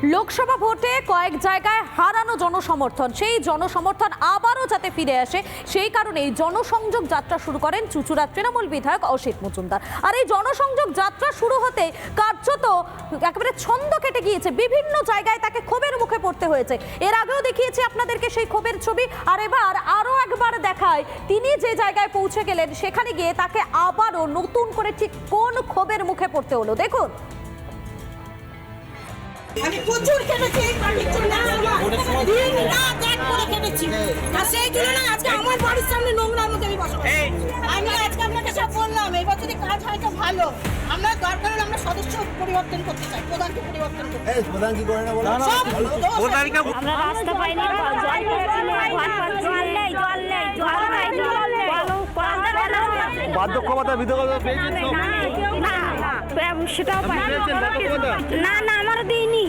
লোকসভা ভোটে কয়েক জায়গায় হারানো জনসমর্থন, সেই জনসমর্থন আবারও যাতে ফিরে আসে সেই কারণেই জনসংযোগ যাত্রা শুরু করেন চুঁচুড়ার তৃণমূল বিধায়ক অসিত মজুমদার। আর এই জনসংযোগ যাত্রা শুরু হতে কার্যত একেবারে ছন্দ কেটে গিয়েছে, বিভিন্ন জায়গায় তাকে ক্ষোভের মুখে পড়তে হয়েছে। এর আগেও দেখিয়েছি আপনাদেরকে সেই ক্ষোভের ছবি, আর এবার আরও একবার দেখায় তিনি যে জায়গায় পৌঁছে গেলেন সেখানে গিয়ে তাকে আবারও নতুন করে ঠিক কোন ক্ষোভের মুখে পড়তে হলো দেখুন। আমি প্রচুর কেটেছি এই পার্টির জন্য, দিন রাত এক করে কেটেছি। আর সেই তুলনায় আজকে আমার বাড়ির সামনে নোংরার মধ্যে আমি বসবাস। আমি আজকে আপনাকে সব বললাম, এবার যদি কাজ হয় তো ভালো। আমরা দরকার হলে আমরা সদস্য পরিবর্তন করতে চাই, প্রধানকে পরিবর্তন করতে চাই। প্রধান কি করে না বলো? আমরা রাস্তা পাইনি, জল বার্ধক্যভাতা বিধবা পেয়েছেন তো? সেটাও না না আমরা দিইনি।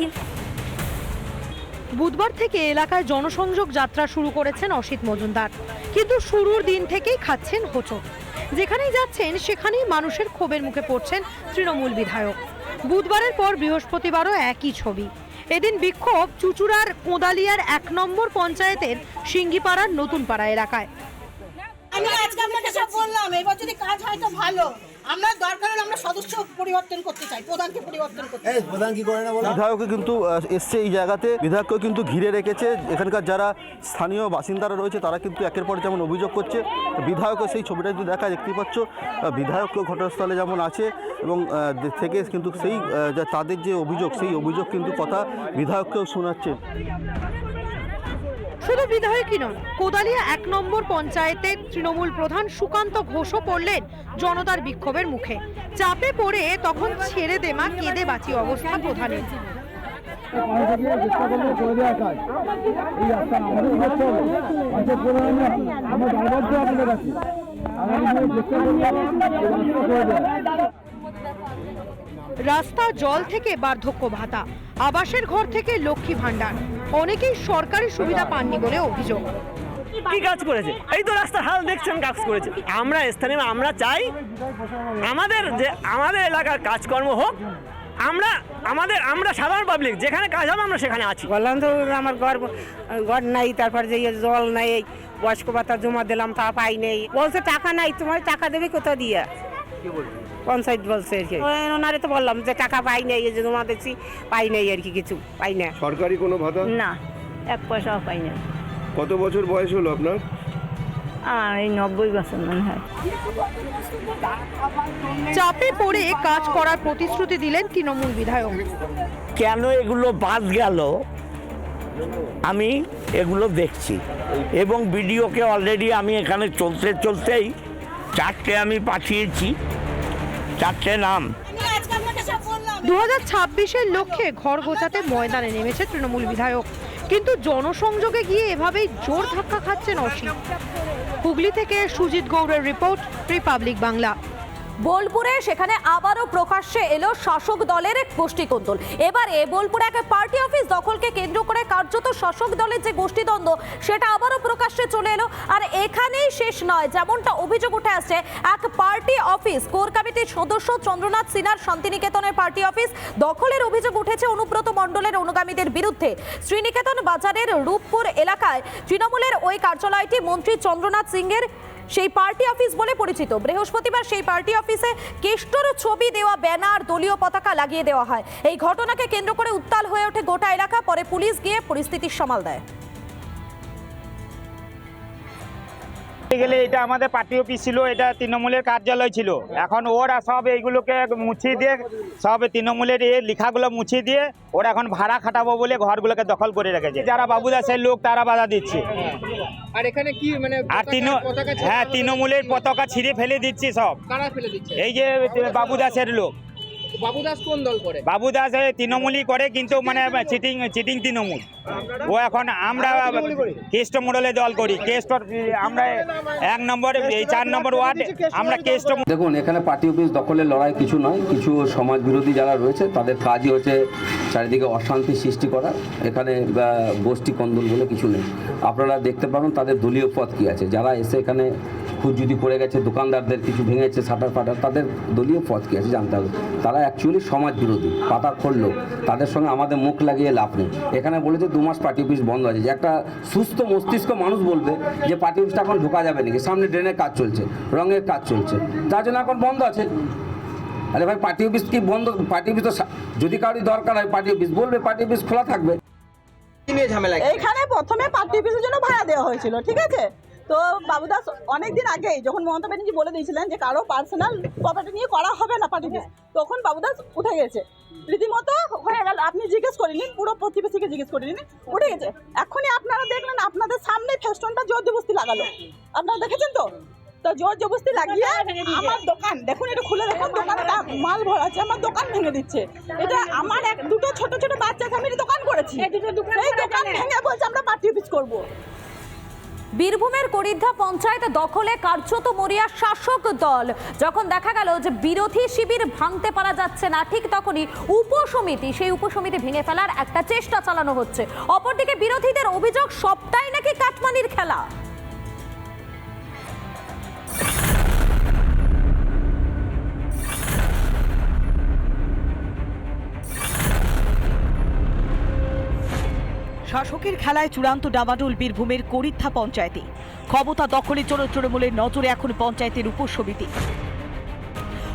বুধবার থেকে এলাকায় জনসংযোগ যাত্রা শুরু করেছেন অসিত মজুমদার, কিন্তু শুরুর দিন থেকেই খাচ্ছেন হোঁচট। যেখানেই যাচ্ছেন সেখানেই মানুষের ক্ষোভের মুখে পড়ছেন তৃণমূল বিধায়ক। বুধবারের পর বৃহস্পতিবারও একই ছবি। এদিন বিক্ষোভ চুঁচুড়ার কোদালিয়ার 1 নম্বর পঞ্চায়েতের সিঙ্গিপাড়ার নতুন পাড়া এলাকায়। আমি আজকে আপনাকে সব বললাম, এবার যদি কাজ হয় তো ভালো। আমরা দরকার হলে আমরা সদস্য পরিবর্তন করতে চাই, প্রধানকে পরিবর্তন করতে চাই। প্রধান কি করে না বলো? বিধায়কও কিন্তু এসছে এই জায়গাতে, বিধায়ককেও কিন্তু ঘিরে রেখেছে। এখানকার যারা স্থানীয় বাসিন্দারা রয়েছে তারা কিন্তু একের পর যেমন অভিযোগ করছে, বিধায়কও সেই ছবিটা যদি দেখা দেখতেই পাচ্ছ, বিধায়কও ঘটনাস্থলে যেমন আছে এবং থেকে কিন্তু সেই তাদের যে অভিযোগ সেই অভিযোগ কিন্তু কথা বিধায়ককেও শোনাচ্ছে। শুধু বিধায়কই নন, কোদালিয়া 1 নম্বর পঞ্চায়েতের তৃণমূল প্রধান সুকান্ত ঘোষও পড়লেন জনতার বিক্ষোভের মুখে। চাপে পড়ে তখন ছেড়ে দেমা কেঁদে বাঁচি অবস্থা প্রধানের। রাস্তা, জল থেকে বার্ধক্য ভাতা, আবাসের ঘর থেকে লক্ষ্মী ভাণ্ডার, অনেকেই সরকারি সুবিধা পাননি বলে অভিযোগ। কি কাজ করেছে? এই তো রাস্তার হাল দেখছেন কাজ করেছে। আমরা স্থানীয়, আমরা চাই আমাদের এলাকার কাজকর্ম হোক। আমরা সাধারণ পাবলিক যেখানে কাজ হবে আমরা সেখানে আছি। বললাম তো আমার ঘর নাই, তারপর যে জল নাই, বয়স্ক ভাতা জমা দিলাম তা পাই নেই। বলছে টাকা নাই, তোমার টাকা দেবে কোথা দিয়ে? পঞ্চায়েত বলছে আর কি। ওনারে তো বললাম যে টাকা পাই নাই, এই যে জমা দিচ্ছি পাই নাই আর কি, কিছু পাই না। সরকারি কোনো ভাতা না, 1 পয়সাও পাই না। কত বছর বয়স হলো আপনার? এই 90 বছর মনে হয়। চাপে পড়ে কাজ করার প্রতিশ্রুতি দিলেন তৃণমূল বিধায়ক। কেন এগুলো বাদ গেল আমি এগুলো দেখছি এবং ভিডিওকে অলরেডি আমি এখানে চলতেই 4টে আমি পাঠিয়েছি, 4টে নাম। 2026-এর লক্ষ্যে ঘর গোছাতে ময়দানে নেমেছে তৃণমূল বিধায়ক, কিন্তু জনসংযোগে গিয়ে এভাবেই জোর ধাক্কা খাচ্ছেন অসিত। হুগলি থেকে সুজিত গৌড়ের রিপোর্ট, রিপাবলিক বাংলা। বোলপুরে সেখানে আবারও প্রকাশ্যে এলো শাসক দলের এক গোষ্ঠীদ্বন্দ্ব। এবারে বোলপুরে এক পার্টি অফিস দখলকে কেন্দ্র করে কার্যত শাসক দলের যে গোষ্ঠীদ্বন্দ্ব সেটা আবারও প্রকাশ্যে চলে এলো। আর এখানেই শেষ নয়, যেমনটা অভিযোগ উঠে আসছে, এক পার্টি অফিস, কোর কমিটির সদস্য চন্দ্রনাথ সিনহার শান্তিনিকেতনের পার্টি অফিস দখলের অভিযোগ উঠেছে অনুব্রত মণ্ডলের অনুগামীদের বিরুদ্ধে। শ্রীনিকেতন বাজারের রূপপুর এলাকায় তৃণমূলের ওই কার্যালয়টি মন্ত্রী চন্দ্রনাথ সিংয়ের সেই পার্টি অফিস বলে পরিচিত। বৃহস্পতিবার সেই পার্টি অফিসে কেষ্টর ছবি দেওয়া ব্যানার, দলীয় পতাকা লাগিয়ে দেওয়া হয়। এই ঘটনাকে কেন্দ্র করে উত্তাল হয়ে ওঠে গোটা এলাকা। পরে পুলিশ গিয়ে পরিস্থিতির সামাল দেয়। গেলে এটা আমাদের পার্টি অফিস ছিল, এটা তৃণমূলের কার্যালয় ছিল। এখন ওরা সব এইগুলোকে মুছিয়ে দিয়ে, সব তৃণমূলের এই লেখাগুলো মুছিয়ে দিয়ে ওরা এখন ভাড়া খাটাবো বলে ঘরগুলোকে দখল করে রেখেছে। যারা বাবুদাসের লোক তারা বাধা দিচ্ছে। আর এখানে কি মানে হ্যাঁ, তৃণমূলের পতাকা ছিঁড়ে ফেলে দিচ্ছে সব। কারা ফেলে দিচ্ছে? এই যে বাবুদাসের লোক। বাবুদাস কোন দল করে? বাবুদাস তৃণমূলই করে, কিন্তু মানে চিটিং তৃণমূল। ও এখন আমরা কেষ্ট মডেলের দল করি। কেষ্ট আমরা 1 নম্বর, এই 4 নম্বর ওয়ার্ড আমরা কেষ্ট। দেখুন, এখানে পার্টি অফিস দখলের লড়াই কিছু নয়, কিছু সমাজ বিরোধী যারা রয়েছে তাদের কাজই হচ্ছে চারিদিকে অশান্তি সৃষ্টি করা। এখানে গোষ্ঠী কন্দল বলে কিছু নেই। আপনারা দেখতে পাবেন তাদের দলীয় পথ কী আছে। যারা এসে এখানে খুঁজুতি করে গেছে, দোকানদারদের কিছু ভেঙেছে, শাটার ফাটার, তাদের দলীয় পথ কী আছে জানতে হবে। তারা অ্যাকচুয়ালি সমাজ বিরোধী, পাতা খুললো, তাদের সঙ্গে আমাদের মুখ লাগিয়ে লাভ নেই। এখানে বলেছে 2 মাস পার্টি অফিস বন্ধ আছে, যে একটা সুস্থ মস্তিষ্ক মানুষ বলবে যে পার্টি অফিসটা এখন ঢোকা যাবে নাকি, সামনে ড্রেনের কাজ চলছে, রঙের কাজ চলছে, যার জন্য এখন বন্ধ আছে। আরে ভাই পার্টি অফিস কি বন্ধ? পার্টি অফিস তো যদি কারোর দরকার হয় পার্টি অফিস বলবে, পার্টি অফিস খোলা থাকবে। এইখানে প্রথমে পার্টি অফিসের জন্য ভাড়া দেওয়া হয়েছিল, ঠিক আছে? তো বাবুদাস অনেকদিন আগেই যখন মমতা ব্যানার্জি বলে দিয়েছিলেন যে কারো পার্সোনাল প্রপার্টি নিয়ে করা হবে না পার্টি অফিস, তখন বাবুদাস উঠে গেছে, রীতিমতো হয়ে গেল। আপনি জিজ্ঞেস করে নিন, পুরো প্রতিবেশীকে জিজ্ঞেস করে নিন, উঠে গেছে। এখনই আপনারা দেখলেন আপনাদের সামনে ফেস্টনটা জোর জবরদস্তি লাগালো, আপনারা দেখেছেন তো? তো জোর জবরদস্তি লাগিয়ে আমার দোকান দেখুন, এটা খুলে দেখুন, দোকানে মাল ভরা আছে, আমার দোকান ভেঙে দিচ্ছে। এটা আমার দুটো ছোট ছোট বাচ্চা আমি দোকান করেছি, এই দোকান ভেঙে বলছে আমরা পার্টি অফিস করবো। বীরভূমের করিদ্ধা পঞ্চায়েত দখলে কার্যত মরিয়া শাসক দল। যখন দেখা গেল যে বিরোধী শিবির ভাঙতে পারা যাচ্ছে না, ঠিক তখনই সেই উপসমিতি ভেঙে ফেলার একটা চেষ্টা চালানো হচ্ছে। অপরদিকে বিরোধীদের অভিযোগ সবটাই নাকি কাটমানির খেলা। শাসকের খেলায় চূড়ান্ত ডামাডোল বীরভূমের করিদ্ধা পঞ্চায়েতে। ক্ষমতা দখলের জন্য তৃণমূলের নজরে এখন পঞ্চায়েতের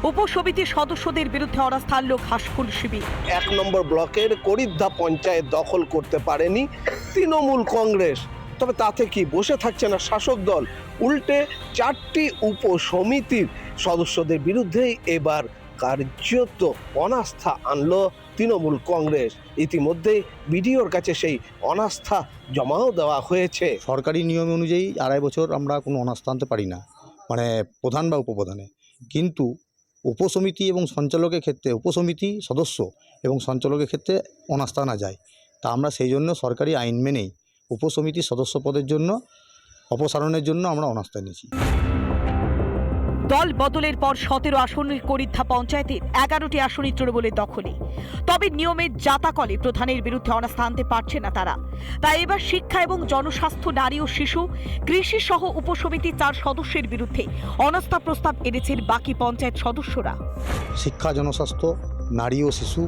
উপসমিতির সদস্যদের বিরুদ্ধে অনাস্থা আনল ঘাসফুল শিবির। 1 নম্বর ব্লকের করিদ্ধা পঞ্চায়েত দখল করতে পারেনি তৃণমূল কংগ্রেস, তবে তাতে কি বসে থাকছে না শাসক দল, উল্টে 4টি উপসমিতির সদস্যদের বিরুদ্ধেই এবার কার্যত অনাস্থা আনলো তৃণমূল কংগ্রেস। ইতিমধ্যেই বিডিওর কাছে সেই অনাস্থা জমাও দেওয়া হয়েছে। সরকারি নিয়ম অনুযায়ী 2.5 বছর আমরা কোনো অনাস্থা আনতে পারি না, মানে প্রধান বা উপপ্রধানে, কিন্তু উপসমিতি এবং সঞ্চালকের ক্ষেত্রে, উপসমিতি সদস্য এবং সঞ্চালকের ক্ষেত্রে অনাস্থা আনা যায়। তা আমরা সেই জন্য সরকারি আইন মেনেই উপসমিতি সদস্য পদের জন্য অপসারণের জন্য আমরা অনাস্থা নিয়েছি। দল বদলের পর 17 আসনের করিদ্ধা পঞ্চায়েতের 11টি আসনই তৃণমূলের দখলে। তবে নিয়মের জাতাকলে প্রধানের বিরুদ্ধে অনাস্থা আনতে পারছে না তারা। তাই এবার শিক্ষা এবং জনস্বাস্থ্য, নারী ও শিশু, কৃষি সহ উপসমিতির 4 সদস্যের বিরুদ্ধে অনাস্থা প্রস্তাব এনেছেন বাকি পঞ্চায়েত সদস্যরা। শিক্ষা, জনস্বাস্থ্য, নারী ও শিশু,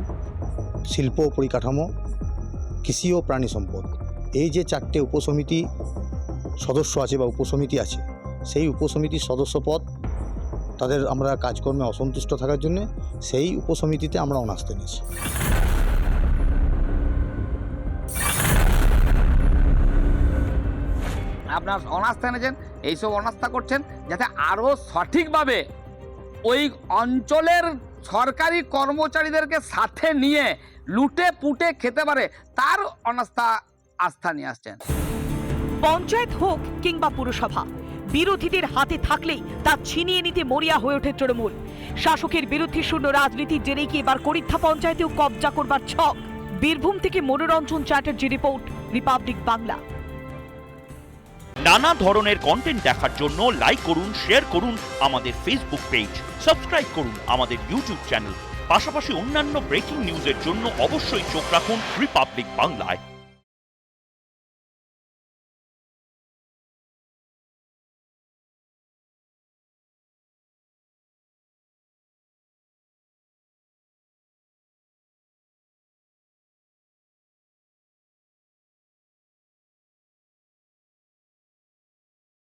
শিল্প ও পরিকাঠামো, কৃষি ও প্রাণী সম্পদ, এই যে 4টে উপসমিতি সদস্য আছে বা উপসমিতি আছে, সেই উপসমিতির সদস্য পদ তাদের আমরা কাজকর্মে অসন্তুষ্ট থাকার জন্য সেই উপসমিতিতে আমরা অনাস্থা নিয়েছি। আপনার অনাস্থা এনেছেন, এইসব অনাস্থা করছেন যাতে আরও সঠিকভাবে ওই অঞ্চলের সরকারি কর্মচারীদেরকে সাথে নিয়ে লুটে পুটে খেতে পারে, তার আস্থা নিয়ে আসছেন। পঞ্চায়েত হোক কিংবা পুরসভা, বিরোধীদের হাতে থাকলেই তা ছিনিয়ে নিতে মরিয়া হয়ে ওঠে তৃণমূল। শাসকের বিরোধী শূন্য রাজনীতির জেরে কি এবার করিদ্ধা পঞ্চায়েতেও কবজা করবার ছক? বীরভূম থেকে মনোরঞ্জন চ্যাটার্জি রিপোর্ট, রিপাবলিক বাংলা। নানা ধরনের কন্টেন্ট দেখার জন্য লাইক করুন, শেয়ার করুন আমাদের ফেসবুক পেজ, সাবস্ক্রাইব করুন আমাদের ইউটিউব চ্যানেল। পাশাপাশি অন্যান্য ব্রেকিং নিউজের জন্য অবশ্যই চোখ রাখুন রিপাবলিক বাংলায়।